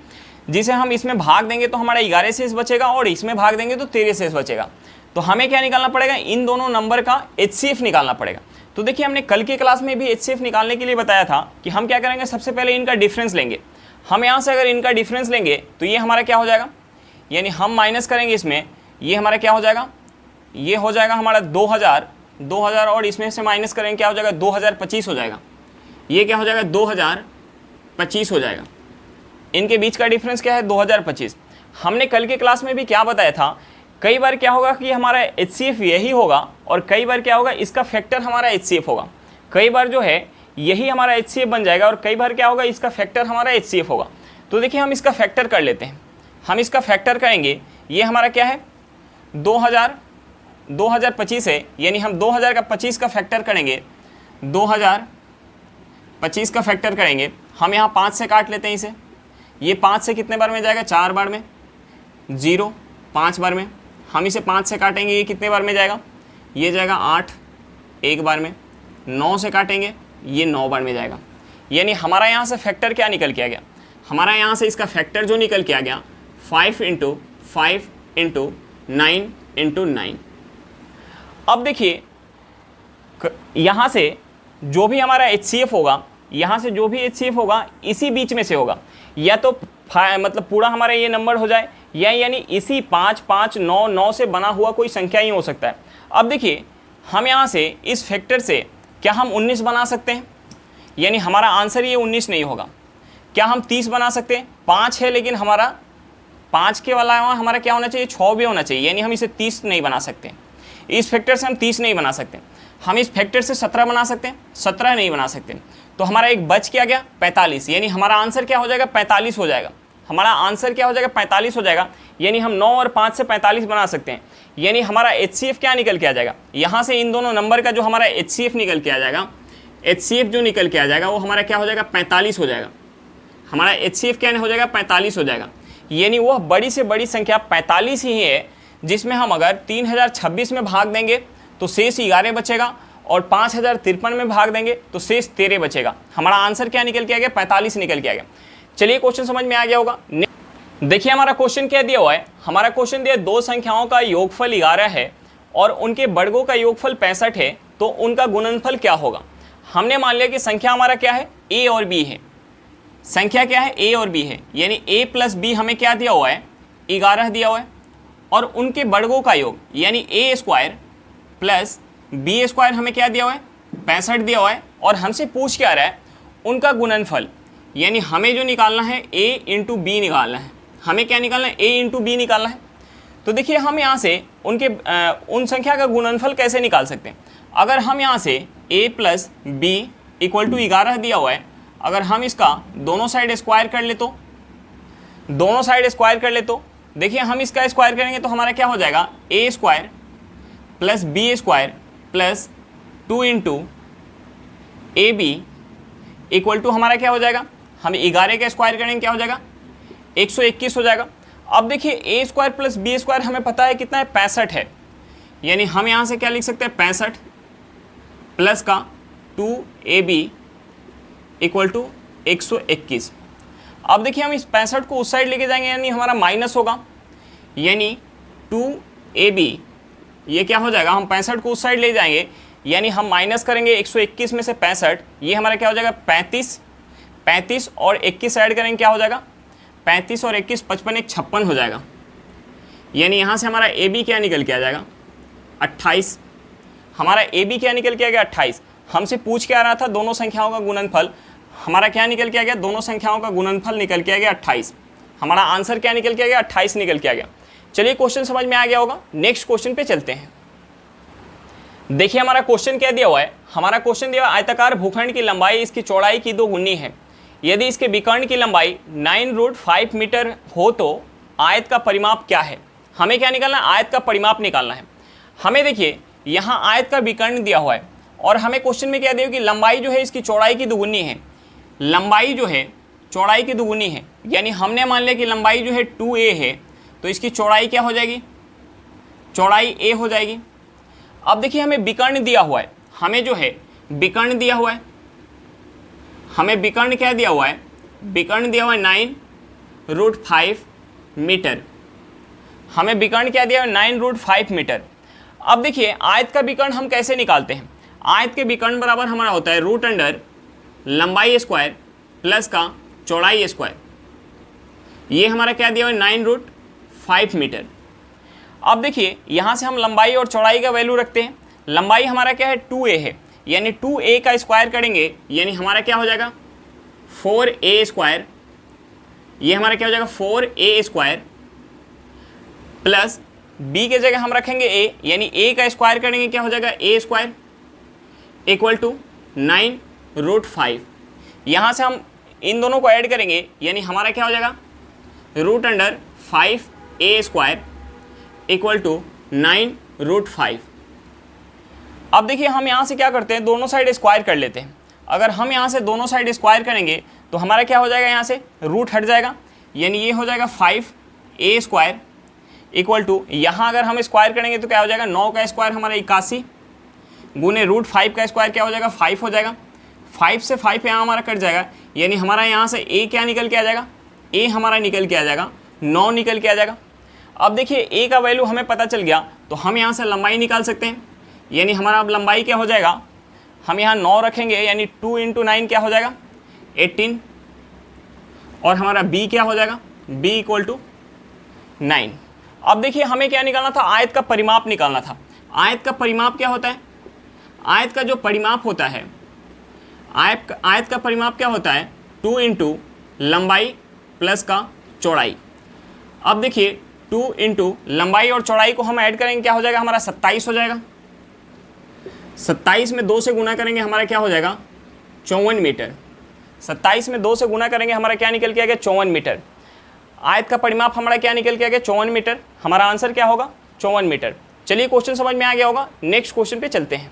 जिसे हम इसमें भाग देंगे तो हमारा 11 शेष बचेगा और इसमें भाग देंगे तो 13 शेष बचेगा। तो हमें क्या निकालना पड़ेगा, इन दोनों नंबर का HCF निकालना पड़ेगा। तो देखिए हमने कल की क्लास में भी HCF निकालने के लिए बताया था कि हम क्या करेंगे, सबसे पहले इनका डिफरेंस लेंगे। हम यहाँ से अगर इनका डिफरेंस लेंगे तो ये हमारा क्या हो जाएगा, यानी हम माइनस करेंगे इसमें, ये हमारा क्या हो जाएगा, ये हो जाएगा हमारा 2000 और इसमें से माइनस करेंगे क्या हो जाएगा, 2025 हो जाएगा। ये क्या हो जाएगा, 2025 हो जाएगा। इनके बीच का डिफरेंस क्या है, 2025। हमने कल के क्लास में भी क्या बताया था, कई बार क्या होगा कि हमारा HCF यही होगा और कई बार क्या होगा, इसका फैक्टर हमारा HCF होगा। कई बार जो है यही हमारा HCF बन जाएगा और कई बार क्या होगा, इसका फैक्टर हमारा HCF होगा। तो देखिए हम इसका फैक्टर कर लेते हैं। हम इसका फैक्टर करेंगे, ये हमारा क्या है, 2025 है, यानी हम 2000 का 25 का फैक्टर करेंगे, 2025 का फैक्टर करेंगे। हम यहाँ 5 से काट लेते हैं इसे, ये 5 से कितने बार में जाएगा, 4 बार में, 0 5 बार में। हम इसे 5 से काटेंगे, ये कितने बार में जाएगा, ये जाएगा 8 1 बार में। 9 से काटेंगे, ये 9 बार में जाएगा। यानी हमारा यहाँ से फैक्टर क्या निकल के आ गया, हमारा यहाँ से इसका फैक्टर जो निकल के आ गया 5 × 5 × 9 × 9। अब देखिए यहाँ से जो भी हमारा HCF होगा, यहाँ से जो भी HCF होगा इसी बीच में से होगा, या तो मतलब पूरा हमारा ये नंबर हो जाए, या यानी इसी 5 5 9 9 से बना हुआ कोई संख्या ही हो सकता है। अब देखिए हम यहाँ से इस फैक्टर से क्या हम 19 बना सकते हैं, यानी हमारा आंसर ये 19 नहीं होगा। क्या हम 30 बना सकते हैं, 5 है लेकिन हमारा 5 के वाला हमारा क्या होना चाहिए, 6 भी होना चाहिए, यानी हम इसे 30 नहीं बना सकते। इस फैक्टर से हम 30 नहीं बना सकते। हम इस फैक्टर से 17 बना सकते हैं, 17 नहीं बना सकते। तो हमारा एक बच क्या गया, 45, यानी हमारा आंसर क्या हो जाएगा, 45 हो जाएगा। हमारा आंसर क्या हो जाएगा, 45 हो जाएगा। यानी हम 9 और 5 से 45 बना सकते हैं। यानी हमारा HCF क्या निकल के आ जाएगा, यहाँ से इन दोनों नंबर का जो हमारा HCF निकल के आ जाएगा, HCF जो निकल के आ जाएगा वो हमारा क्या हो जाएगा, 45 हो जाएगा। हमारा HCF क्या हो जाएगा, 45 हो जाएगा। यानी वह बड़ी से बड़ी संख्या 45 ही है, जिसमें हम अगर 3026 में भाग देंगे तो शेष 11 बचेगा, और 5053 में भाग देंगे तो शेष 13 बचेगा। हमारा आंसर क्या निकल के आ गया, 45 निकल के आ गया। चलिए क्वेश्चन समझ में आ गया होगा। देखिए हमारा क्वेश्चन क्या दिया हुआ है, हमारा क्वेश्चन दिया दो संख्याओं का योगफल 11 है और उनके वर्गों का योगफल 65 है, तो उनका गुणनफल क्या होगा। हमने मान लिया कि संख्या हमारा क्या है, A और B है। संख्या क्या है, A और B है, यानी A + B हमें क्या दिया हुआ है, 11 दिया हुआ है, और उनके वर्गों का योग यानी A² + B² हमें क्या दिया हुआ है, 65 दिया हुआ है। और हमसे पूछ क्या रहा है, उनका गुणनफल, यानी हमें जो निकालना है A × B निकालना है। हमें क्या निकालना है, A × B निकालना है। तो देखिए हम यहाँ से उनके उन संख्या का गुणनफल कैसे निकाल सकते हैं। अगर हम यहाँ से A + B = 11 दिया हुआ है, अगर हम इसका दोनों साइड स्क्वायर कर ले तो, दोनों साइड स्क्वायर कर ले तो देखिए हम इसका स्क्वायर करेंगे तो हमारा क्या हो जाएगा, A² + B² + 2 × AB = हमारा क्या हो जाएगा, हम 11 का स्क्वायर करेंगे क्या हो जाएगा, 121 हो जाएगा। अब देखिए A² + B² हमें पता है कितना है, 65 है। यानी हम यहाँ से क्या लिख सकते हैं, 65 प्लस का 2AB = 121। अब देखिए हम इस 65 को उस साइड लेके जाएंगे, यानी हमारा माइनस होगा, यानी 2AB ये क्या हो जाएगा, हम 65 को उस साइड ले जाएंगे, यानी हम माइनस करेंगे 121 में से 65, ये हमारा क्या हो जाएगा 35 और 21 ऐड करेंगे क्या हो जाएगा, 35 और 21 55 1 56 हो जाएगा। यानी यहाँ से हमारा AB क्या निकल के आ जाएगा, 28। हमारा AB क्या निकल के आ गया, 28। हमसे पूछ के आ रहा था दोनों संख्याओं का गुणनफल, हमारा क्या निकल के आ गया, दोनों संख्याओं का गुणनफल निकल के आ गया 28। हमारा आंसर क्या निकल के आ गया, 28 निकल के आ गया। चलिए क्वेश्चन समझ में आ गया होगा, नेक्स्ट क्वेश्चन पे चलते हैं। देखिए हमारा क्वेश्चन क्या दिया हुआ है, हमारा क्वेश्चन दिया हुआ आयताकार भूखंड की लंबाई इसकी चौड़ाई की 2 गुनी है। यदि इसके विकर्ण की लंबाई 9√5 मीटर हो तो आयत का परिमाप क्या है। हमें क्या निकालना है, आयत का परिमाप निकालना है। हमें देखिए यहाँ आयत का विकर्ण दिया हुआ है और हमें क्वेश्चन में क्या दिया कि लंबाई जो है इसकी चौड़ाई की 2 गुनी है। लंबाई जो है चौड़ाई की 2 गुनी है, यानी हमने मान लिया कि लंबाई जो है 2a है, तो इसकी चौड़ाई क्या हो जाएगी, चौड़ाई a हो जाएगी। अब देखिए हमें विकर्ण दिया हुआ है, हमें जो है विकर्ण दिया हुआ है, हमें विकर्ण क्या दिया हुआ है, विकर्ण दिया हुआ है 9√5 मीटर। हमें विकर्ण क्या दिया हुआ है, 9√5 मीटर। अब देखिए आयत का विकर्ण हम कैसे निकालते हैं। आयत के विकर्ण बराबर हमारा होता है रूट अंडर लंबाई स्क्वायर प्लस का चौड़ाई स्क्वायर। ये हमारा क्या दिया हुआ है 9√5 मीटर। अब देखिए यहाँ से हम लंबाई और चौड़ाई का वैल्यू रखते हैं। लंबाई हमारा क्या है 2a है, यानी 2a का स्क्वायर करेंगे यानी हमारा क्या हो जाएगा 4a स्क्वायर। ये हमारा क्या हो जाएगा 4a स्क्वायर प्लस b के जगह हम रखेंगे a, यानी a का स्क्वायर करेंगे क्या हो जाएगा a स्क्वायर इक्वल टू 9√5। यहाँ से हम इन दोनों को ऐड करेंगे यानी हमारा क्या हो जाएगा root under 5a square equal to 9√5। अब देखिए हम यहाँ से क्या करते हैं, दोनों साइड स्क्वायर कर लेते हैं। अगर हम यहाँ से दोनों साइड स्क्वायर करेंगे तो हमारा क्या हो जाएगा, यहाँ से रूट हट जाएगा यानी ये हो जाएगा 5a स्क्वायर इक्वल टू, यहाँ अगर हम स्क्वायर करेंगे तो क्या हो जाएगा 9 का स्क्वायर हमारा 81 गुने √5 का स्क्वायर क्या हो जाएगा 5 हो जाएगा। 5 से 5 यहाँ हमारा कट जाएगा यानी हमारा यहाँ से a क्या निकल के आ जाएगा, a हमारा निकल के आ जाएगा 9 निकल के आ जाएगा। अब देखिए a का वैल्यू हमें पता चल गया तो हम यहाँ से लंबाई निकाल सकते हैं, यानी हमारा अब लंबाई क्या हो जाएगा, हम यहाँ 9 रखेंगे यानी 2 × 9 क्या हो जाएगा 18 और हमारा b क्या हो जाएगा b इक्वल टू 9। अब देखिए हमें क्या निकालना था, आयत का परिमाप निकालना था। आयत का परिमाप क्या होता है, आयत का जो परिमाप होता है, आयत का परिमाप क्या होता है 2 × लंबाई प्लस का चौड़ाई। अब देखिए 2 × लंबाई और चौड़ाई को हम ऐड करेंगे क्या हो जाएगा हमारा 27 हो जाएगा। 27 में 2 से गुना करेंगे हमारा क्या हो जाएगा 54 मीटर। 27 में 2 से गुना करेंगे हमारा क्या निकल के आ गया 54 मीटर। आयत का परिमाप हमारा क्या निकल के आ गया 54 मीटर। हमारा आंसर क्या होगा 54 मीटर। चलिए क्वेश्चन समझ में आ गया होगा, नेक्स्ट क्वेश्चन पे चलते हैं।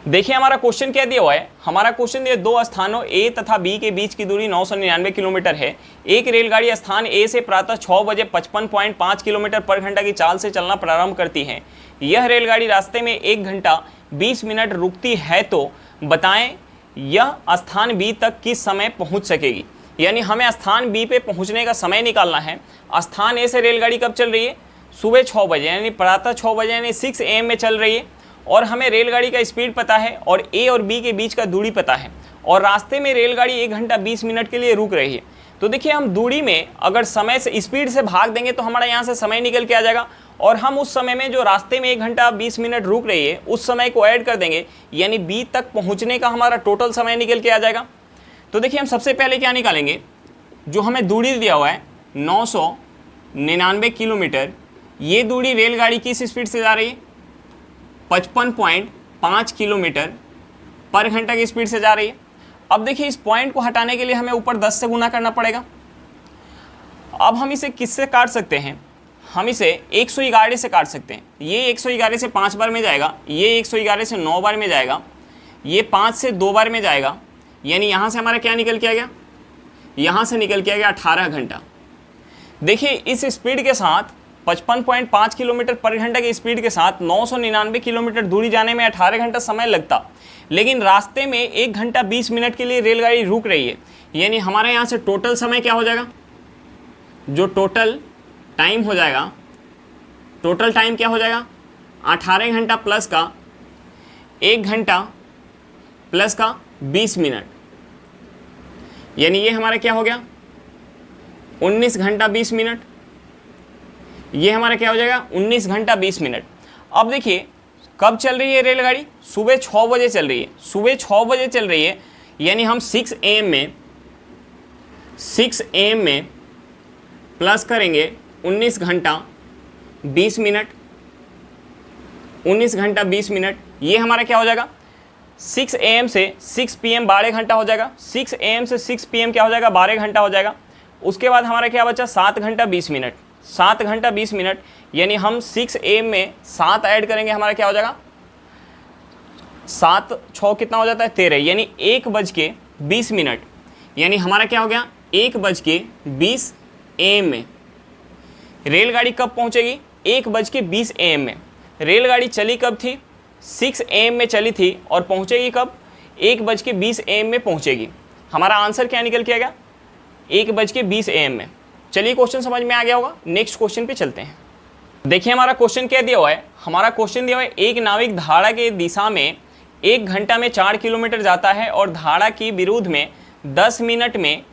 देखिए हमारा क्वेश्चन क्या दिया हुआ है, हमारा क्वेश्चन दिया दो स्थानों A तथा B के बीच की दूरी 999 किलोमीटर है। एक रेलगाड़ी स्थान A से प्रातः 6 बजे 55.5 किलोमीटर पर घंटा की चाल से चलना प्रारंभ करती है। यह रेलगाड़ी रास्ते में 1 घंटा 20 मिनट रुकती है तो बताएं यह स्थान B तक किस समय पहुंच सकेगी। यानी हमें स्थान B पे पहुंचने का समय निकालना है। स्थान A से रेलगाड़ी कब चल रही है, सुबह 6 बजे यानी प्रातः 6 बजे यानी 6 AM में चल रही है और हमें रेलगाड़ी का स्पीड पता है और A और B के बीच का दूरी पता है और रास्ते में रेलगाड़ी 1 घंटा 20 मिनट के लिए रुक रही है। तो देखिए हम दूरी में अगर समय से स्पीड से भाग देंगे तो हमारा यहाँ से समय निकल के आ जाएगा और हम उस समय में जो रास्ते में 1 घंटा 20 मिनट रुक रही है उस समय को ऐड कर देंगे यानी B तक पहुँचने का हमारा टोटल समय निकल के आ जाएगा। तो देखिए हम सबसे पहले क्या निकालेंगे, जो हमें दूरी दिया हुआ है 999 किलोमीटर, ये दूरी रेलगाड़ी किस स्पीड से जा रही है 55.5 किलोमीटर पर घंटा की स्पीड से जा रही है। अब देखिए इस पॉइंट को हटाने के लिए हमें ऊपर 10 से गुना करना पड़ेगा। अब हम इसे किससे काट सकते हैं, हम इसे 111 से काट सकते हैं। ये 111 से 5 बार में जाएगा, ये 111 से 9 बार में जाएगा, ये 5 से 2 बार में जाएगा, यानी यहाँ से हमारा क्या निकल के आ गया, यहाँ से निकल के आ गया 18 घंटा। देखिए इस स्पीड के साथ 55.5 किलोमीटर पर घंटा की स्पीड के साथ 999 किलोमीटर दूरी जाने में 18 घंटा समय लगता, लेकिन रास्ते में 1 घंटा 20 मिनट के लिए रेलगाड़ी रुक रही है। यानी हमारे यहाँ से टोटल समय क्या हो जाएगा, जो टोटल टाइम हो जाएगा, टोटल टाइम क्या हो जाएगा 18 घंटा प्लस का 1 घंटा प्लस का 20 मिनट, यानी ये हमारा क्या हो गया 19 घंटा 20 मिनट। ये हमारा क्या हो जाएगा 19 घंटा 20 मिनट। अब देखिए कब चल रही है रेलगाड़ी, सुबह 6 बजे चल रही है। सुबह 6 बजे चल रही है यानी हम 6 AM में प्लस करेंगे 19 घंटा 20 मिनट, 19 घंटा 20 मिनट। ये हमारा क्या हो जाएगा 6 AM से 6 PM 12 घंटा हो जाएगा। 6 AM से 6 PM क्या हो जाएगा 12 घंटा हो जाएगा। उसके बाद हमारा क्या बचा 7 घंटा 20 मिनट। 7 घंटा 20 मिनट यानी हम 6 AM में 7 ऐड करेंगे, हमारा क्या हो जाएगा 7 6 कितना हो जाता है 13, यानी 1:20 मिनट। यानी हमारा क्या हो गया 1:20 AM में। रेलगाड़ी कब पहुंचेगी 1:20 AM में। रेलगाड़ी चली कब थी 6 AM में चली थी और पहुंचेगी कब 1:20 AM में पहुंचेगी। हमारा आंसर क्या निकल के आ गया 1:20 AM में। चलिए क्वेश्चन समझ में आ गया होगा, नेक्स्ट क्वेश्चन पे चलते हैं। देखिए हमारा क्वेश्चन क्या दिया हुआ है, हमारा क्वेश्चन दिया हुआ है एक नाविक धारा के दिशा में 1 घंटा में 4 किलोमीटर जाता है और धारा की विरुद्ध में 10 मिनट में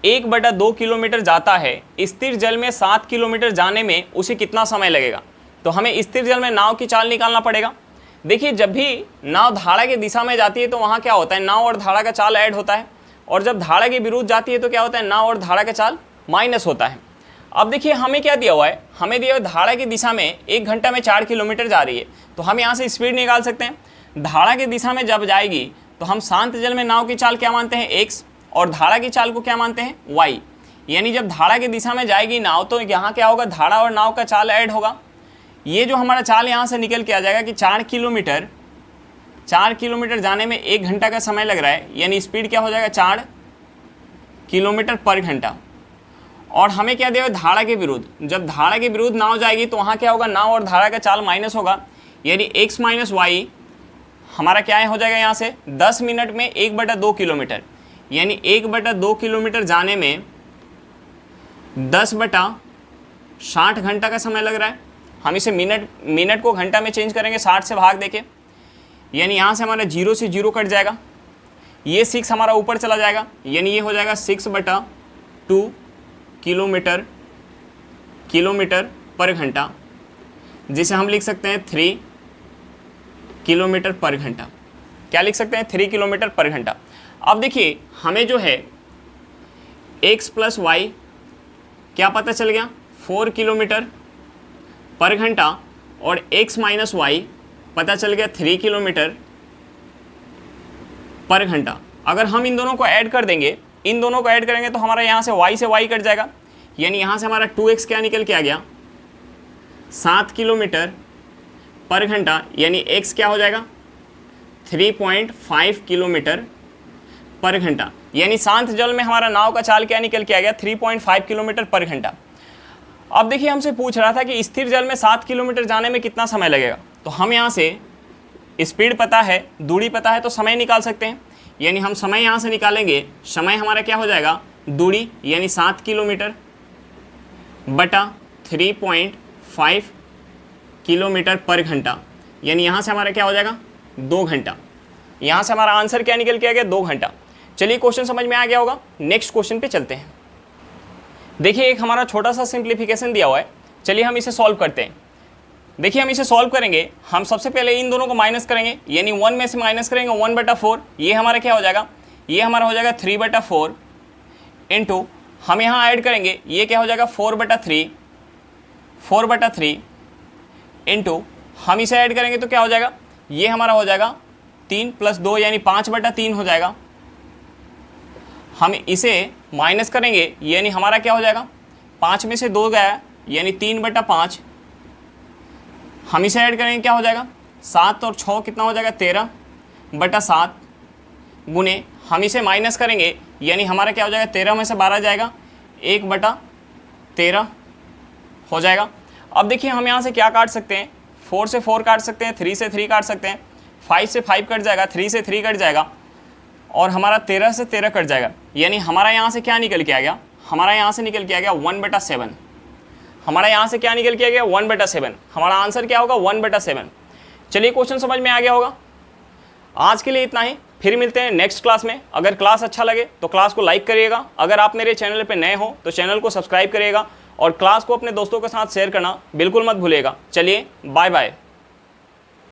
1/2 किलोमीटर जाता है। स्थिर जल में 7 किलोमीटर जाने में उसे कितना समय लगेगा। तो हमें स्थिर जल में नाव की चाल निकालना पड़ेगा। देखिए जब भी नाव धारा की दिशा में जाती है तो वहाँ क्या होता है, नाव और धारा का चाल ऐड होता है, और जब धारा के विरुद्ध जाती है तो क्या होता है, नाव और धारा का चाल माइनस होता है। अब देखिए हमें क्या दिया हुआ है, हमें दिया हुआ धारा की दिशा में 1 घंटा में 4 किलोमीटर जा रही है, तो हम यहाँ से स्पीड निकाल सकते हैं। धारा की दिशा में जब जाएगी तो हम शांत जल में नाव की चाल क्या मानते हैं, x, और धारा की चाल को क्या मानते हैं, y। यानी जब धारा की दिशा में जाएगी नाव तो यहाँ क्या होगा, धारा और नाव का चाल ऐड होगा। ये जो हमारा चाल यहाँ से निकल के आ जाएगा कि 4 किलोमीटर जाने में 1 घंटा का समय लग रहा है, यानी स्पीड क्या हो जाएगा 4 किलोमीटर पर घंटा। और हमें क्या दिया, धारा के विरुद्ध, जब धारा के विरुद्ध नाव जाएगी तो वहाँ क्या होगा, नाव और धारा का चाल माइनस होगा, यानी x माइनस वाई हमारा क्या हो जाएगा यहाँ से 10 मिनट में 1/2 किलोमीटर, यानी 1/2 किलोमीटर जाने में 10/60 घंटा का समय लग रहा है। हम इसे मिनट को घंटा में चेंज करेंगे, 60 से भाग देके, यानी यहाँ से हमारा 0 से 0 कट जाएगा, ये 6 हमारा ऊपर चला जाएगा, यानी ये हो जाएगा 6/2 किलोमीटर पर घंटा, जिसे हम लिख सकते हैं 3 किलोमीटर पर घंटा। क्या लिख सकते हैं, 3 किलोमीटर पर घंटा। अब देखिए हमें जो है x प्लस वाई क्या पता चल गया, 4 किलोमीटर पर घंटा, और x माइनस वाई पता चल गया 3 किलोमीटर पर घंटा। अगर हम इन दोनों को ऐड कर देंगे, इन दोनों को ऐड करेंगे तो हमारा यहाँ से y कट जाएगा, यानी यहाँ से हमारा 2x क्या निकल के आ गया, 7 किलोमीटर पर घंटा, यानी x क्या हो जाएगा 3.5 किलोमीटर पर घंटा। यानी शांत जल में हमारा नाव का चाल क्या निकल के आ गया, 3.5 किलोमीटर पर घंटा। अब देखिए हमसे पूछ रहा था कि स्थिर जल में 7 किलोमीटर जाने में कितना समय लगेगा, तो हम यहाँ से स्पीड पता है, दूरी पता है, तो समय निकाल सकते हैं। यानी हम समय यहाँ से निकालेंगे, समय हमारा क्या हो जाएगा, दूरी यानी 7 किलोमीटर बटा 3.5 किलोमीटर पर घंटा, यानी यहाँ से हमारा क्या हो जाएगा 2 घंटा। यहाँ से हमारा आंसर क्या निकल के आ गया, 2 घंटा। चलिए क्वेश्चन समझ में आ गया होगा, नेक्स्ट क्वेश्चन पे चलते हैं। देखिए एक हमारा छोटा सा सिंप्लीफिकेशन दिया हुआ है, चलिए हम इसे सॉल्व करते हैं। देखिए हम इसे सॉल्व करेंगे, हम सबसे पहले इन दोनों को माइनस करेंगे, यानी 1 में से माइनस करेंगे 1/4, ये हमारा क्या हो जाएगा, ये हमारा हो जाएगा 3/4 इंटू हम यहाँ ऐड करेंगे, ये क्या हो जाएगा 4/3 इंटू हम इसे ऐड करेंगे तो क्या हो जाएगा, ये हमारा हो जाएगा 3 + 2 यानी 5/3 हो जाएगा। हम इसे माइनस करेंगे, यानी हमारा क्या हो जाएगा, 5 में से 2 गया यानी 3/5। हम इसे ऐड करेंगे क्या हो जाएगा, 7 और 6 कितना हो जाएगा 13/7 गुने हम इसे माइनस करेंगे, यानी हमारा क्या हो जाएगा 13 में से 12 जाएगा 1/13 हो जाएगा। अब देखिए हम यहाँ से क्या काट सकते हैं, 4 से 4 काट सकते हैं, 3 से 3 काट सकते हैं, 5 से 5 कट जाएगा, 3 से 3 कट जाएगा, और हमारा 13 से 13 कट जाएगा, यानी हमारा यहाँ से क्या निकल के आ गया, हमारा यहाँ से निकल के आ गया 1/7। हमारा यहाँ से क्या निकल के आ गया 1/7। हमारा आंसर क्या होगा 1/7। चलिए क्वेश्चन समझ में आ गया होगा। आज के लिए इतना ही, फिर मिलते हैं नेक्स्ट क्लास में। अगर क्लास अच्छा लगे तो क्लास को लाइक करिएगा, अगर आप मेरे चैनल पर नए हो तो चैनल को सब्सक्राइब करिएगा, और क्लास को अपने दोस्तों के साथ शेयर करना बिल्कुल मत भूलिएगा। चलिए बाय बाय।